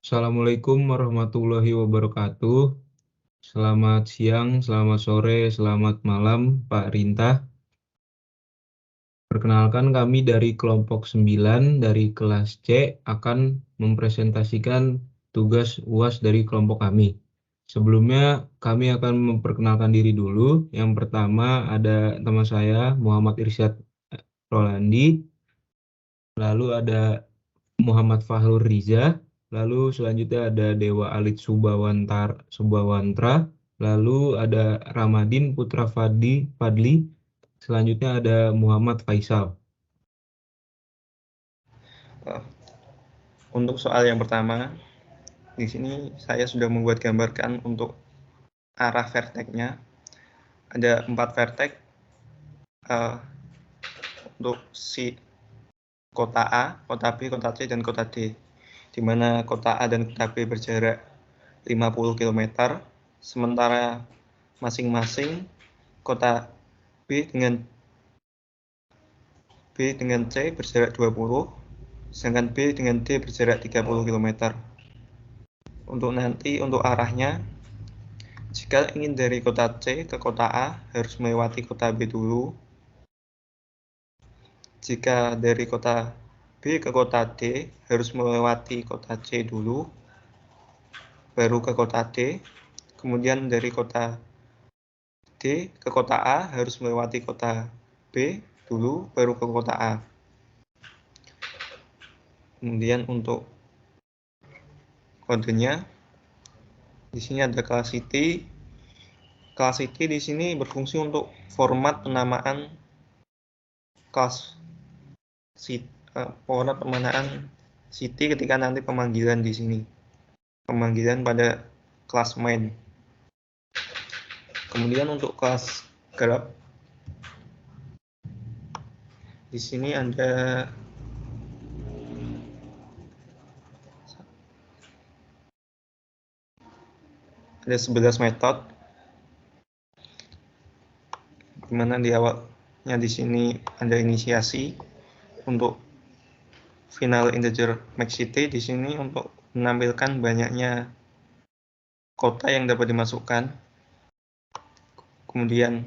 Assalamualaikum warahmatullahi wabarakatuh. Selamat siang, selamat sore, selamat malam, Pak Rintah. Perkenalkan, kami dari kelompok 9 dari kelas C akan mempresentasikan tugas UAS dari kelompok kami. Sebelumnya kami akan memperkenalkan diri dulu. Yang pertama ada teman saya Muhammad Irsyad Rolandi, lalu ada Muhammad Fahrul Riza, lalu selanjutnya ada Dewa Alit Subawantra, lalu ada Ramadin Putra Fadli, selanjutnya ada Muhammad Faisal. Untuk soal yang pertama, di sini saya sudah membuat gambarkan untuk arah verteknya. Ada 4 vertek untuk si kota A, kota B, kota C, dan kota D, di mana kota A dan kota B berjarak 50 km, sementara masing-masing kota B dengan C berjarak 20, sedangkan B dengan D berjarak 30 km. Untuk arahnya, jika ingin dari kota C ke kota A, harus melewati kota B dulu. Jika dari kota B ke kota D, harus melewati kota C dulu, baru ke kota D. Kemudian dari kota D ke kota A, harus melewati kota B dulu, baru ke kota A. Kemudian untuk kodenya, di sini ada kelas city. Kelas city di sini berfungsi untuk format penamaan city ketika nanti pemanggilan di sini, pemanggilan pada kelas main. Kemudian untuk kelas grab, di sini ada ada 11 metode, di mana di awalnya di sini ada inisiasi untuk final integer max city. Di sini untuk menampilkan banyaknya kota yang dapat dimasukkan. Kemudian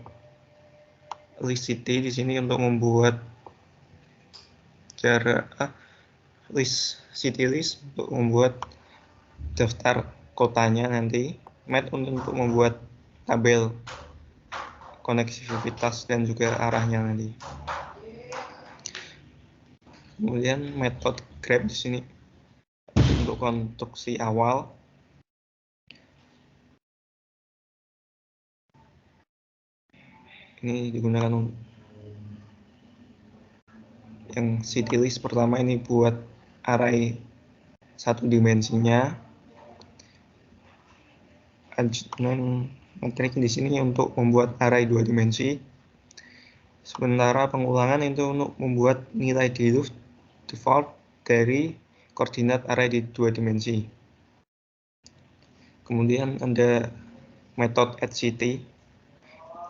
list city di sini untuk membuat city list untuk membuat daftar kotanya nanti. Mat untuk membuat tabel koneksivitas dan juga arahnya nanti. Kemudian metode grab di sini untuk konstruksi awal. Ini digunakan yang city list pertama ini buat array 1 dimensinya. Adjustment metrik di sini untuk membuat array 2 dimensi. Sementara pengulangan itu untuk membuat nilai default dari koordinat array di 2 dimensi. Kemudian ada metode add city.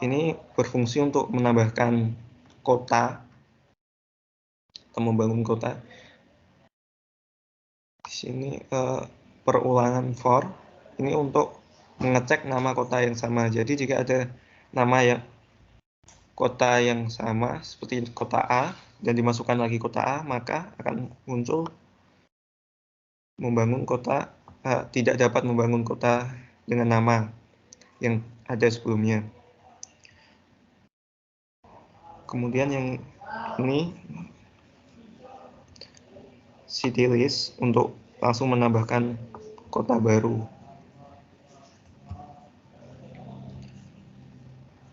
Ini berfungsi untuk menambahkan kota atau membangun kota. Di sini perulangan for ini untuk mengecek nama kota yang sama. Jadi jika ada nama kota yang sama seperti kota A dan dimasukkan lagi kota A, maka akan muncul tidak dapat membangun kota dengan nama yang ada sebelumnya. Kemudian yang ini city list untuk langsung menambahkan kota baru.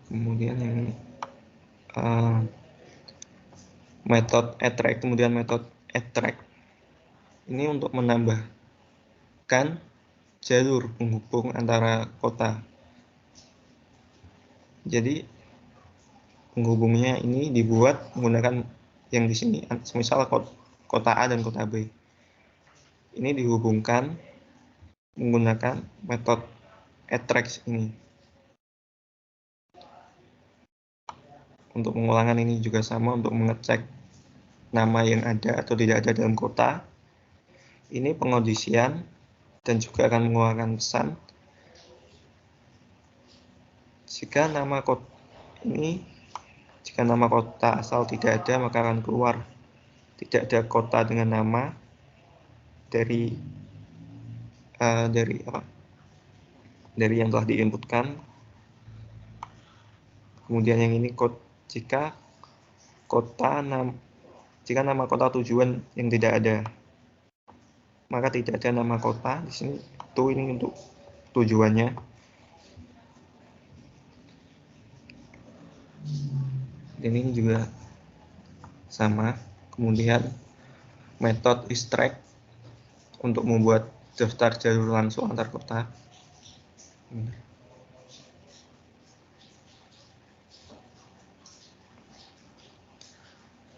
Kemudian yang metode attract, kemudian metode attract ini untuk menambahkan jalur penghubung antara kota. Jadi penghubungnya ini dibuat menggunakan yang di sini, misal kota A dan kota B. Ini dihubungkan menggunakan metode attract ini. Untuk pengulangan ini juga sama untuk mengecek nama yang ada atau tidak ada dalam kota. Ini pengondisian dan juga akan mengeluarkan pesan. Jika nama kota asal tidak ada, maka akan keluar tidak ada kota dengan nama dari yang telah diinputkan. Kemudian yang ini jika nama kota tujuan yang tidak ada, maka tidak ada nama kota di sini. Ini untuk tujuannya. Dan ini juga sama. Kemudian metode extract untuk membuat daftar jalur langsung antar kota.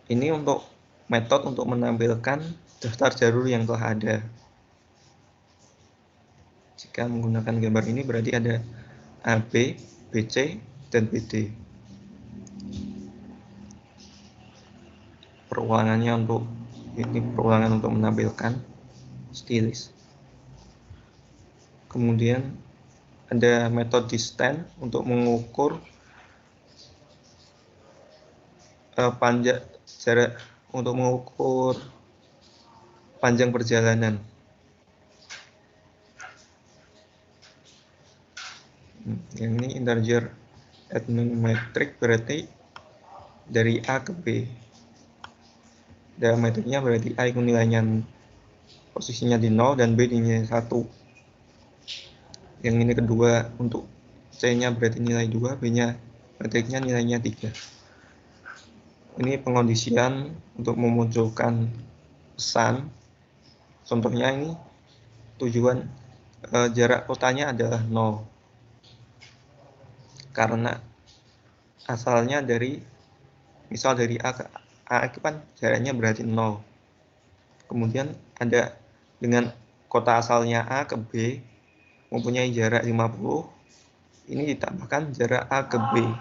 Ini untuk metode untuk menampilkan daftar jalur yang telah ada. Jika menggunakan gambar ini berarti ada AB, BC, dan BD. Perulangan untuk menampilkan stylis. Kemudian ada metode distance untuk mengukur panjang perjalanan. Yang ini integer metric berarti dari A ke B. Metriknya berarti A itu nilainya posisinya di 0 dan B di nilai 1. Yang ini kedua untuk C-nya berarti nilai 2, B-nya metriknya nilainya 3. Ini pengondisian untuk memunculkan pesan. Contohnya ini tujuan jarak kotanya adalah 0. Karena asalnya misal dari A ke A itu kan jaraknya berarti 0. Kemudian ada dengan kota asalnya A ke B mempunyai jarak 50. Ini ditambahkan jarak A ke B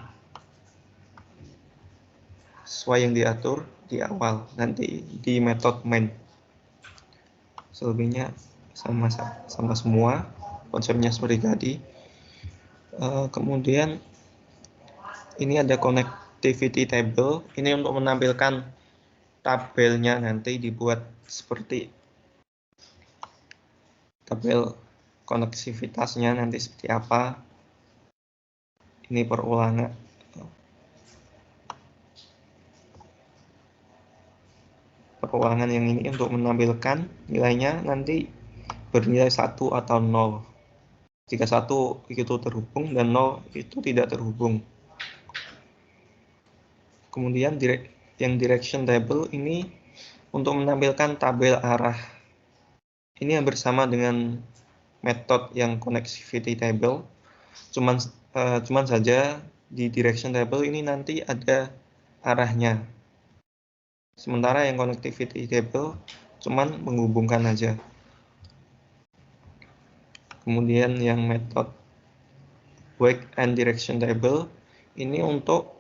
sesuai yang diatur di awal nanti di metode main. Selebihnya sama semua, konsepnya seperti tadi. Kemudian ini ada connectivity table. Ini untuk menampilkan tabelnya, nanti dibuat seperti tabel koneksivitasnya nanti seperti apa. Ini perulangan yang ini untuk menampilkan nilainya nanti bernilai 1 atau 0. Jika 1 itu terhubung dan 0 itu tidak terhubung. Kemudian yang direction table ini untuk menampilkan tabel arah. Ini yang bersama dengan metode yang connectivity table. Cuman saja di direction table ini nanti ada arahnya. Sementara yang connectivity table cuman menghubungkan aja. Kemudian yang metode wake and direction table ini untuk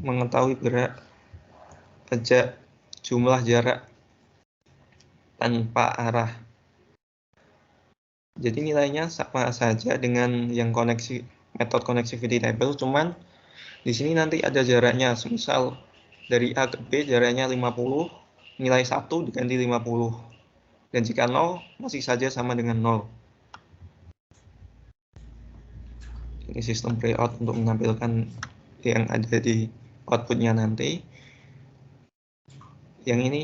mengetahui jumlah jarak tanpa arah. Jadi nilainya sama saja dengan yang metode connectivity table, cuman di sini nanti ada jaraknya. Misal dari A ke B jaraknya 50, nilai 1 diganti 50. Dan jika 0 masih saja sama dengan 0. Ini sistem layout untuk menampilkan yang ada di outputnya nanti. Yang ini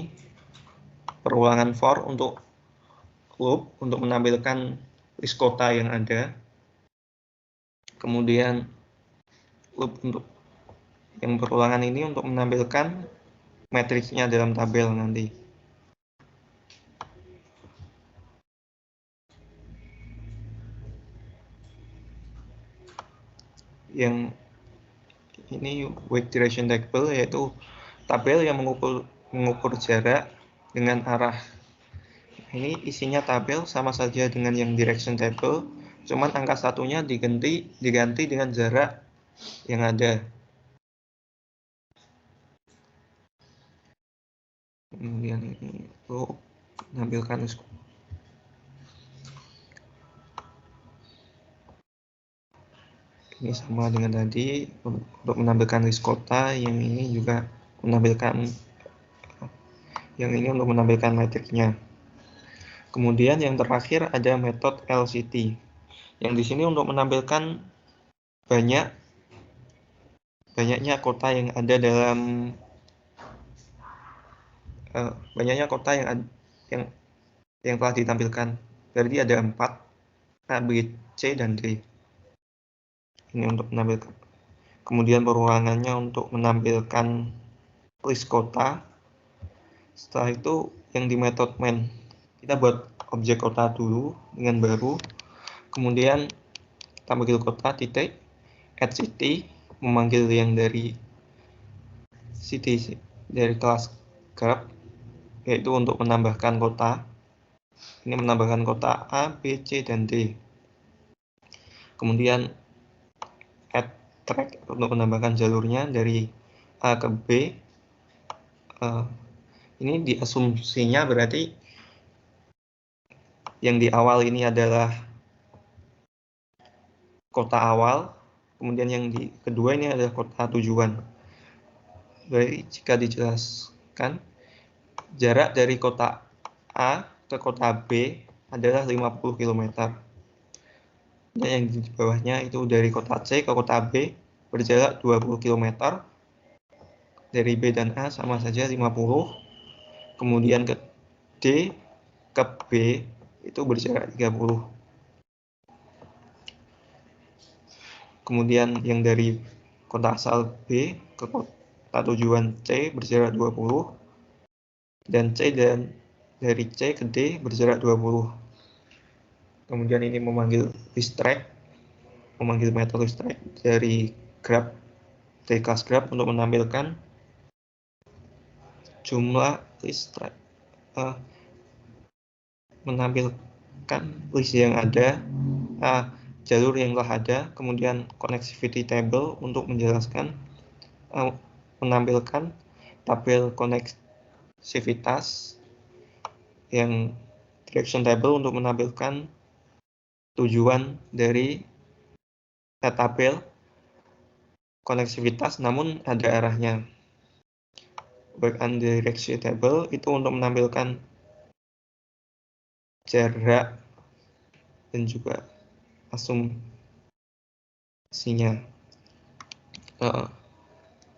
perulangan for untuk loop untuk menampilkan list kota yang ada. Kemudian loop untuk yang perulangan ini untuk menampilkan matriksnya dalam tabel nanti. Yang ini wake direction table yaitu tabel yang mengukur jarak dengan arah. Ini isinya tabel sama saja dengan yang direction table, cuman angka satunya diganti dengan jarak yang ada. Kemudian ini menampilkan ini sama dengan tadi untuk menampilkan list kota, yang ini juga menampilkan, yang ini untuk menampilkan matriknya. Kemudian yang terakhir ada metode LCT, yang di sini untuk menampilkan banyaknya kota yang ada dalam banyaknya kota yang telah ditampilkan. Berarti ada 4, A, B, C, dan D. Ini untuk menampilkan. Kemudian perulangannya untuk menampilkan list kota. Setelah itu yang di method main, kita buat objek kota dulu dengan baru. Kemudian kita panggil kota titik add city, memanggil yang dari city dari kelas grab, yaitu untuk menambahkan kota. Ini menambahkan kota A, B, C, dan D. Kemudian add track untuk menambahkan jalurnya dari A ke B. Ini diasumsinya berarti yang di awal ini adalah kota awal, kemudian yang di kedua ini adalah kota tujuan. Jadi jika dijelaskan, jarak dari kota A ke kota B adalah 50 km. Dan yang di bawahnya itu dari kota C ke kota B berjarak 20 km. Dari B dan A sama saja 50. Kemudian ke D ke B itu berjarak 30. Kemudian yang dari kota asal B ke kota tujuan C berjarak 20. Dan C dan dari C ke D berjarak 20. Kemudian ini memanggil list track, memanggil metode list track dari grab, dari kelas grab untuk menampilkan jumlah list track, menampilkan list yang ada, jalur yang telah ada, kemudian connectivity table untuk menjelaskan, menampilkan tabel koneksivitas, yang direction table untuk menampilkan tujuan dari tabel koneksivitas namun ada arahnya. Work on direction table itu untuk menampilkan jarak dan juga asumsinya.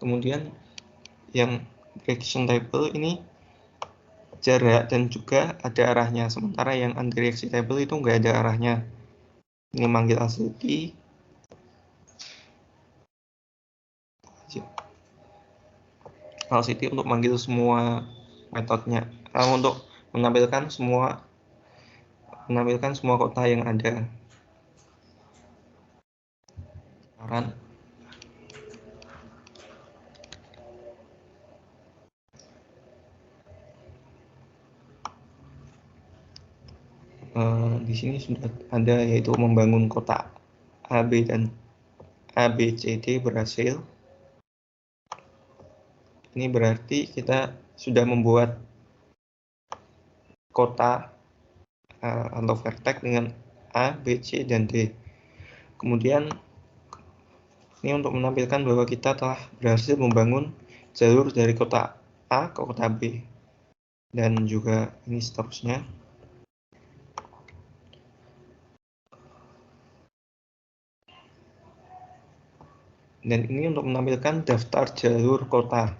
Kemudian yang direction table ini jarak dan juga ada arahnya, sementara yang undirected table itu nggak ada arahnya. Ini manggil LCT. LCT untuk manggil semua metodenya, untuk menampilkan semua kota yang ada. Di sini sudah ada, yaitu membangun kota A, B, dan A, B, C, D berhasil. Ini berarti kita sudah membuat kota atau vertex dengan A, B, C, dan D. Kemudian ini untuk menampilkan bahwa kita telah berhasil membangun jalur dari kota A ke kota B. Dan juga ini seterusnya. Dan ini untuk menampilkan daftar jalur kota.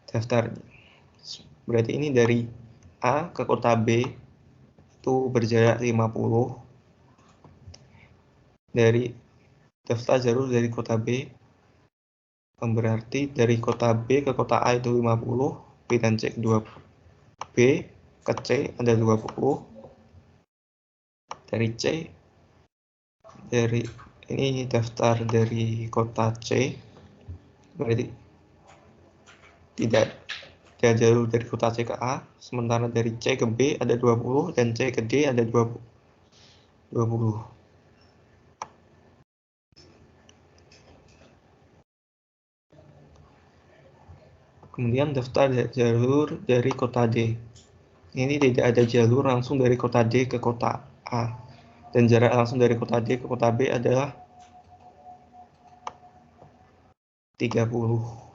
Daftar berarti ini dari A ke kota B itu berjarak 50. Dari daftar jalur dari kota B berarti dari kota B ke kota A itu 50, B dan C kedua B ke C ada 20. Dari C, dari ini daftar dari kota C, berarti tidak ada jalur dari kota C ke A, sementara dari C ke B ada 20 dan C ke D ada 20. Kemudian daftar jalur dari kota D. Ini tidak ada jalur langsung dari kota D ke kota A. Dan jarak langsung dari kota D ke kota B adalah 30.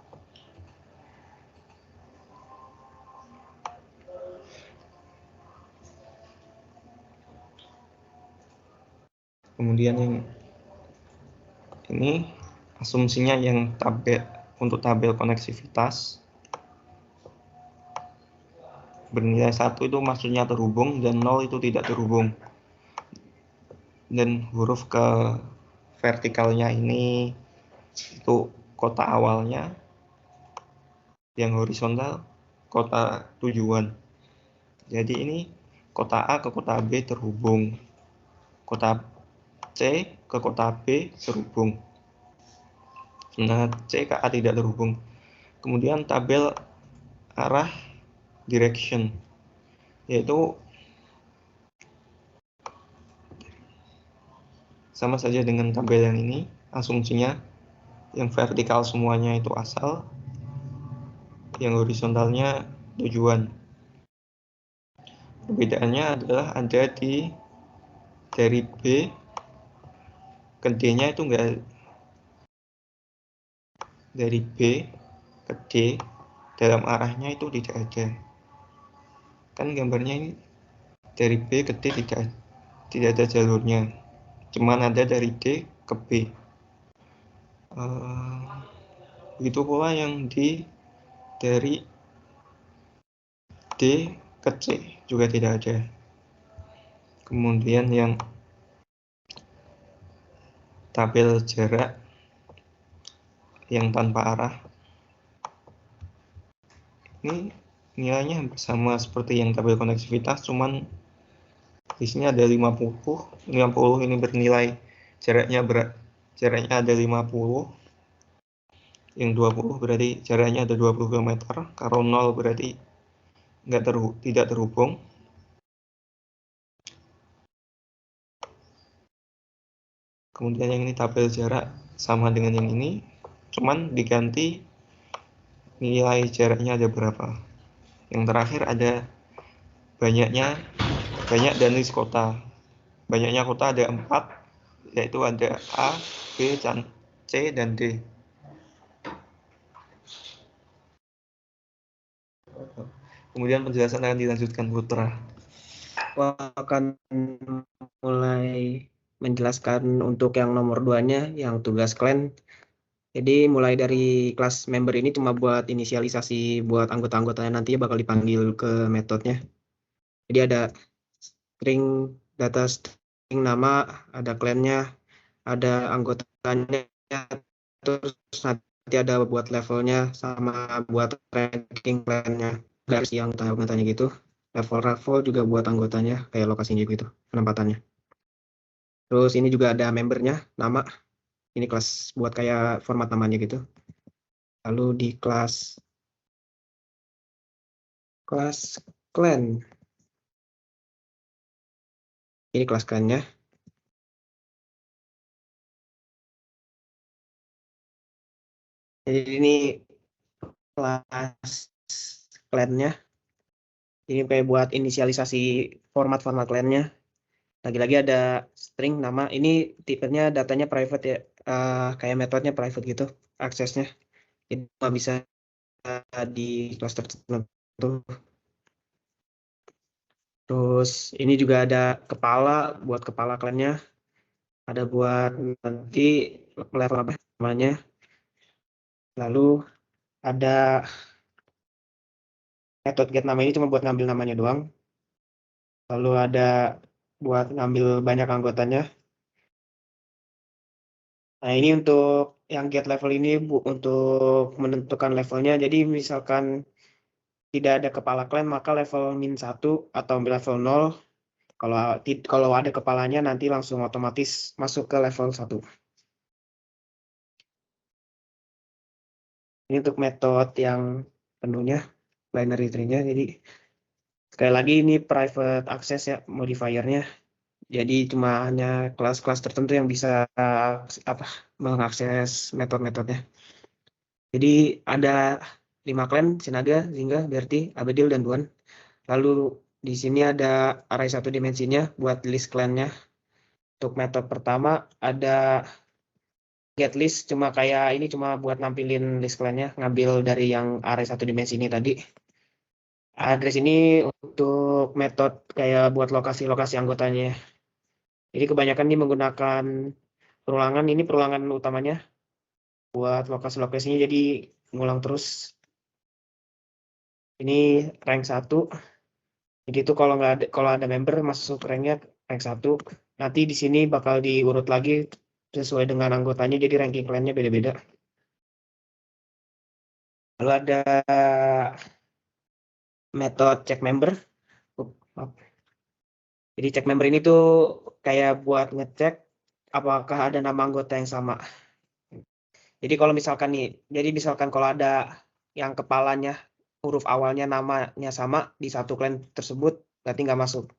Kemudian yang ini asumsinya yang untuk tabel koneksivitas bernilai 1 itu maksudnya terhubung dan 0 itu tidak terhubung. Dan huruf ke vertikalnya ini itu kota awalnya, yang horizontal kota tujuan. Jadi ini kota A ke kota B terhubung, kota C ke kota B terhubung. Nah, C ke A tidak terhubung. Kemudian tabel arah direction, yaitu sama saja dengan tabel yang ini, asumsinya yang vertikal semuanya itu asal, yang horizontalnya tujuan. Perbedaannya adalah ada dari B ke D-nya itu enggak, dari B ke D dalam arahnya itu tidak ada. Kan gambarnya ini dari B ke D tidak ada jalurnya, cuman ada dari D ke B. Begitu pula yang dari D ke C juga tidak ada. Kemudian yang tabel jarak yang tanpa arah, ini nilainya hampir sama seperti yang tabel koneksivitas, cuman di sini ada 50 ini bernilai jaraknya ada 50, yang 20 berarti jaraknya ada 20 km, kalau 0 berarti tidak terhubung. Kemudian yang ini tabel jarak sama dengan yang ini, cuman diganti nilai jaraknya ada berapa. Yang terakhir ada banyak dan list kota. Banyaknya kota ada 4, yaitu ada A, B, C, dan D. Kemudian penjelasan akan dilanjutkan Putra. Akan mulai menjelaskan untuk yang nomor 2-nya, yang tugas klan. Jadi mulai dari kelas member ini cuma buat inisialisasi buat anggota-anggotanya, nantinya bakal dipanggil ke metodenya. Jadi ada string data, string nama, ada klannya, ada anggotanya, terus nanti ada buat levelnya sama buat ranking klannya, dari yang anggotanya gitu. Level juga buat anggotanya, kayak lokasinya gitu, penempatannya. Terus ini juga ada membernya, nama. Ini kelas buat kayak format namanya gitu. Lalu di kelas clan. Ini kelas clan-nya. Jadi ini kelas clan-nya. Ini kayak buat inisialisasi format-format clan-nya. Lagi-lagi ada string nama. Ini tipenya datanya private ya. Kayak metodenya private gitu aksesnya. Itu nggak bisa di kelas tertentu. Terus ini juga ada kepala, buat kepala klannya. Ada buat nanti level apa namanya. Lalu ada metode get nama, ini cuma buat ngambil namanya doang. Lalu ada buat ngambil banyak anggotanya. Nah, ini untuk yang get level ini untuk menentukan levelnya. Jadi misalkan tidak ada kepala klan, maka level -1 atau level 0. Kalau ada kepalanya nanti langsung otomatis masuk ke level 1. Ini untuk metode yang penuhnya, binary tree-nya. Jadi sekali lagi ini private access ya modifiernya. Jadi cuma hanya kelas-kelas tertentu yang bisa mengakses metode-metodenya. Jadi ada 5 klan, Sinaga, Zingga, Berti, Abedil, dan Duan. Lalu Di sini ada array 1 dimensinya buat list clan-nya. Untuk metode pertama ada get list, cuma kayak ini cuma buat nampilin list clan-nya, ngambil dari yang array 1 dimensi ini tadi. Address ini untuk metode kayak buat lokasi-lokasi anggotanya. Jadi kebanyakan ini menggunakan perulangan, ini perulangan utamanya buat lokasi-lokasinya, jadi ngulang terus. Ini rank 1. Jadi itu kalau ada member masuk ranknya rank 1. Nanti di sini bakal diurut lagi sesuai dengan anggotanya, jadi ranking clan-nya beda-beda. Lalu ada metode check member. Jadi check member ini tuh kayak buat ngecek apakah ada nama anggota yang sama. Jadi kalau misalkan nih, kalau ada yang kepalanya huruf awalnya namanya sama di satu clan tersebut, berarti nggak masuk.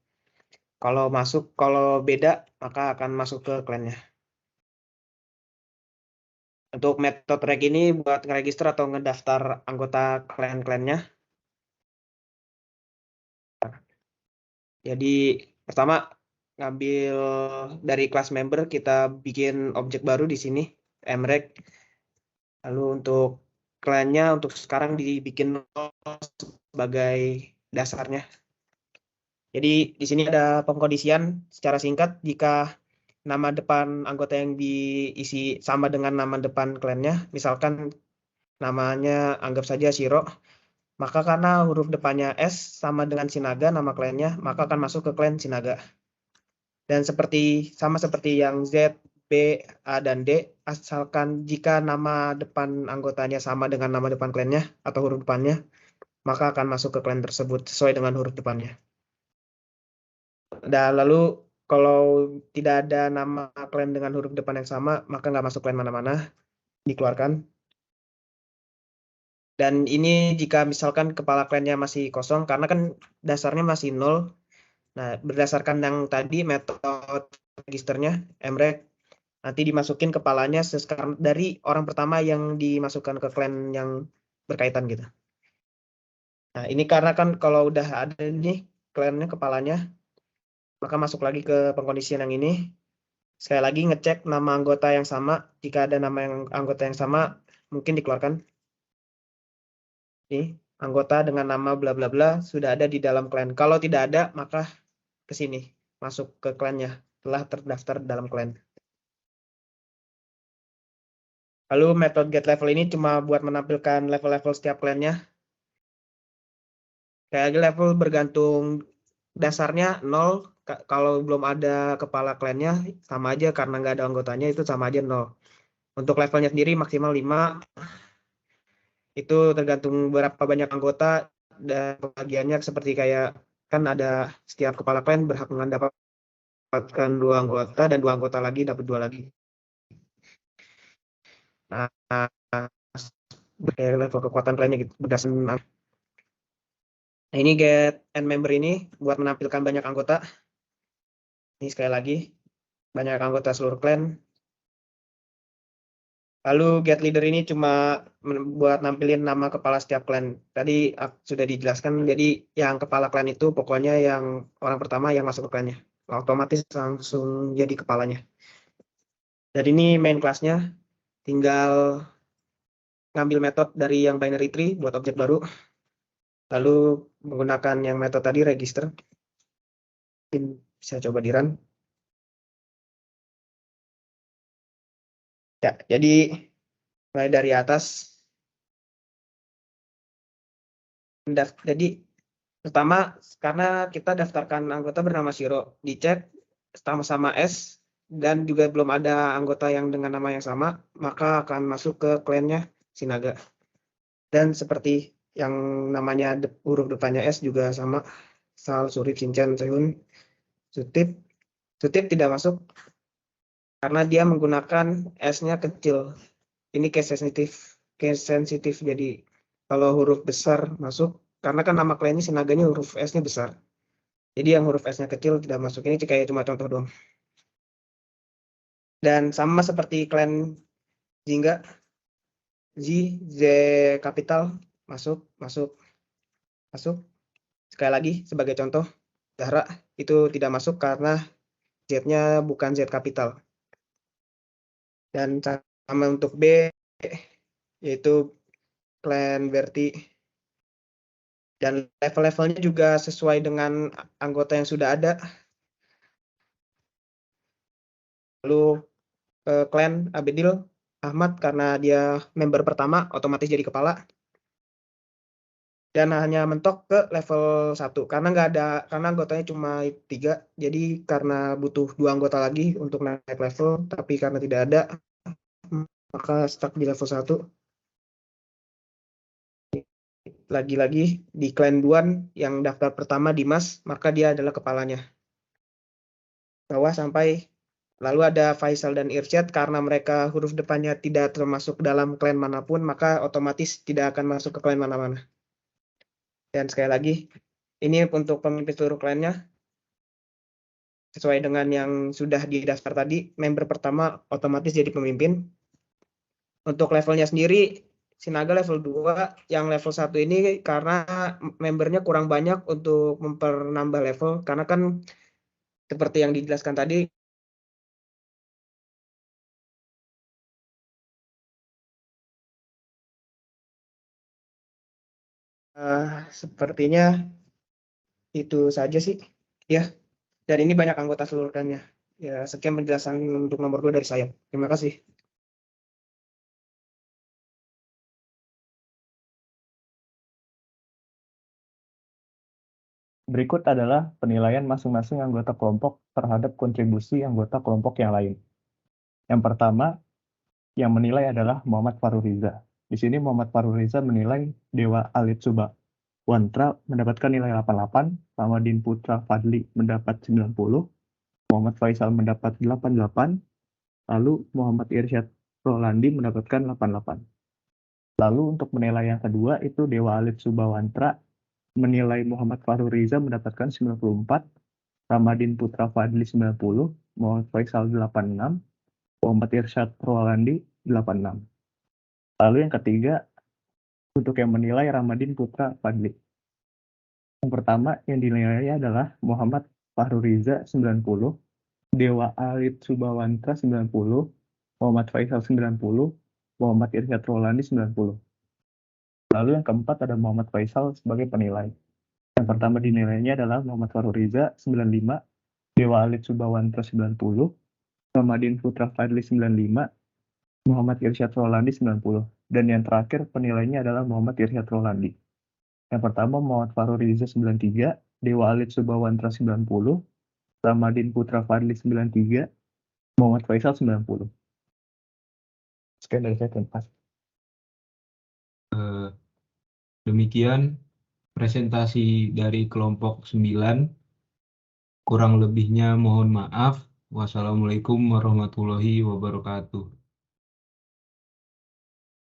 Kalau beda, maka akan masuk ke clan-nya. Untuk metode reg ini buat ngeregister atau ngedaftar anggota clan-clannya. Jadi pertama ngambil dari kelas member, kita bikin objek baru di sini, mreg. Lalu untuk clan-nya untuk sekarang dibikin sebagai dasarnya. Jadi di sini ada pengkondisian secara singkat, jika nama depan anggota yang diisi sama dengan nama depan clan-nya, misalkan namanya anggap saja Shiro, maka karena huruf depannya S sama dengan Sinaga, nama clan-nya, maka akan masuk ke clan Sinaga. Dan sama seperti yang Z, B, A, dan D, asalkan jika nama depan anggotanya sama dengan nama depan clan-nya atau huruf depannya, maka akan masuk ke clan tersebut sesuai dengan huruf depannya. Dan lalu kalau tidak ada nama clan dengan huruf depan yang sama, maka nggak masuk clan mana-mana, dikeluarkan. Dan ini jika misalkan kepala clan-nya masih kosong, karena kan dasarnya masih 0. Nah, berdasarkan yang tadi metode registernya, mreg, nanti dimasukin kepalanya dari orang pertama yang dimasukkan ke clan yang berkaitan gitu. Nah, ini karena kan kalau udah ada nih clan-nya kepalanya, maka masuk lagi ke pengkondisian yang ini. Sekali lagi ngecek nama anggota yang sama. Jika ada nama anggota yang sama, mungkin dikeluarkan. Ini anggota dengan nama bla bla bla sudah ada di dalam clan. Kalau tidak ada, maka ke sini masuk ke clan-nya telah terdaftar dalam clan. Lalu metode get level ini cuma buat menampilkan level-level setiap clan-nya. Kayak level bergantung dasarnya 0. Kalau belum ada kepala clan-nya sama aja, karena nggak ada anggotanya itu sama aja 0. Untuk levelnya sendiri maksimal 5. Itu tergantung berapa banyak anggota dan pembagiannya, seperti kayak kan ada setiap kepala clan berhak mendapatkan 2 anggota dan 2 anggota lagi dapat 2 lagi. Nah, level kekuatan clan-nya gitu berdasarkan. Nah, ini get end member ini buat menampilkan banyak anggota. Ini sekali lagi banyak anggota seluruh clan. Lalu get leader ini cuma buat nampilin nama kepala setiap clan. Tadi sudah dijelaskan, jadi yang kepala clan itu pokoknya yang orang pertama yang masuk ke clannya. Otomatis langsung jadi kepalanya. Dan ini main kelasnya, tinggal ngambil metode dari yang binary tree buat objek baru. Lalu menggunakan yang metode tadi register. Mungkin bisa coba di run. Ya, jadi mulai dari atas. Jadi pertama, karena kita daftarkan anggota bernama Shiro, dicek sama-sama S dan juga belum ada anggota yang dengan nama yang sama, maka akan masuk ke clan-nya Sinaga. Dan seperti yang namanya huruf depannya S juga sama, Sal, Surip, Shinchan, Sehun, Sutip. Sutip tidak masuk karena dia menggunakan S-nya kecil. Ini case sensitif. Jadi kalau huruf besar masuk, karena kan nama clan-nya Sinaganya huruf S-nya besar. Jadi yang huruf S-nya kecil tidak masuk. Ini kayak cuma contoh doang. Dan sama seperti clan Jingga, Z kapital masuk. sekali lagi sebagai contoh, Zahra itu tidak masuk karena Z-nya bukan Z kapital. Dan sama untuk B, yaitu klan Berti. Dan level-levelnya juga sesuai dengan anggota yang sudah ada. Lalu klan Abedil Ahmad karena dia member pertama otomatis jadi kepala. Dan hanya mentok ke level 1 karena anggotanya cuma 3, jadi karena butuh 2 anggota lagi untuk naik level, tapi karena tidak ada maka stuck di level 1. Lagi-lagi di klan Duan yang daftar pertama Dimas, maka dia adalah kepalanya. Bawah sampai lalu ada Faisal dan Irsyad karena mereka huruf depannya tidak termasuk dalam klan manapun, maka otomatis tidak akan masuk ke klan mana-mana. Dan sekali lagi, ini untuk pemimpin seluruh klannya. Sesuai dengan yang sudah didaftar tadi, member pertama otomatis jadi pemimpin. Untuk levelnya sendiri, Sinaga level 2, yang level 1 ini karena membernya kurang banyak untuk memperambah level, karena kan seperti yang dijelaskan tadi, sepertinya itu saja sih. Ya, dan ini banyak anggota seluruh klannya. Ya, sekian penjelasan untuk nomor 2 dari saya. Terima kasih. Berikut adalah penilaian masing-masing anggota kelompok terhadap kontribusi anggota kelompok yang lain. Yang pertama, yang menilai adalah Muhammad Faruriza. Di sini Muhammad Faruriza menilai Dewa Alit Suba Wantra mendapatkan nilai 88, Ramadin Putra Fadli mendapat 90, Muhammad Faisal mendapat 88, lalu Muhammad Irsyad Rolandi mendapatkan 88. Lalu untuk penilaian yang kedua itu Dewa Alit Subawantra menilai Muhammad Faruriza mendapatkan 94, Ramadin Putra Fadli 90, Muhammad Faisal 86, Muhammad Irsyad Rolandi 86. Lalu yang ketiga untuk yang menilai Ramadin Putra Fadli. Yang pertama yang dinilainya adalah Muhammad Faruriza 90, Dewa Alit Subawantra 90, Muhammad Faisal 90, Muhammad Irsyad Rolandi 90. Lalu yang keempat ada Muhammad Faisal sebagai penilai. Yang pertama dinilainya adalah Muhammad Faruriza 95, Dewa Alit Subawantra 90, Ramadin Putra Fadli 95, Muhammad Irsyad Rolandi 90. Dan yang terakhir penilainya adalah Muhammad Irsyad Rolandi. Yang pertama Muhammad Faruriza 93, Dewa Alit Subawantra 90, Ramadin Putra Fadli 93, Muhammad Faisal 90. Sekian dari saya, terima kasih. Demikian presentasi dari kelompok 9. Kurang lebihnya mohon maaf. Wassalamualaikum warahmatullahi wabarakatuh.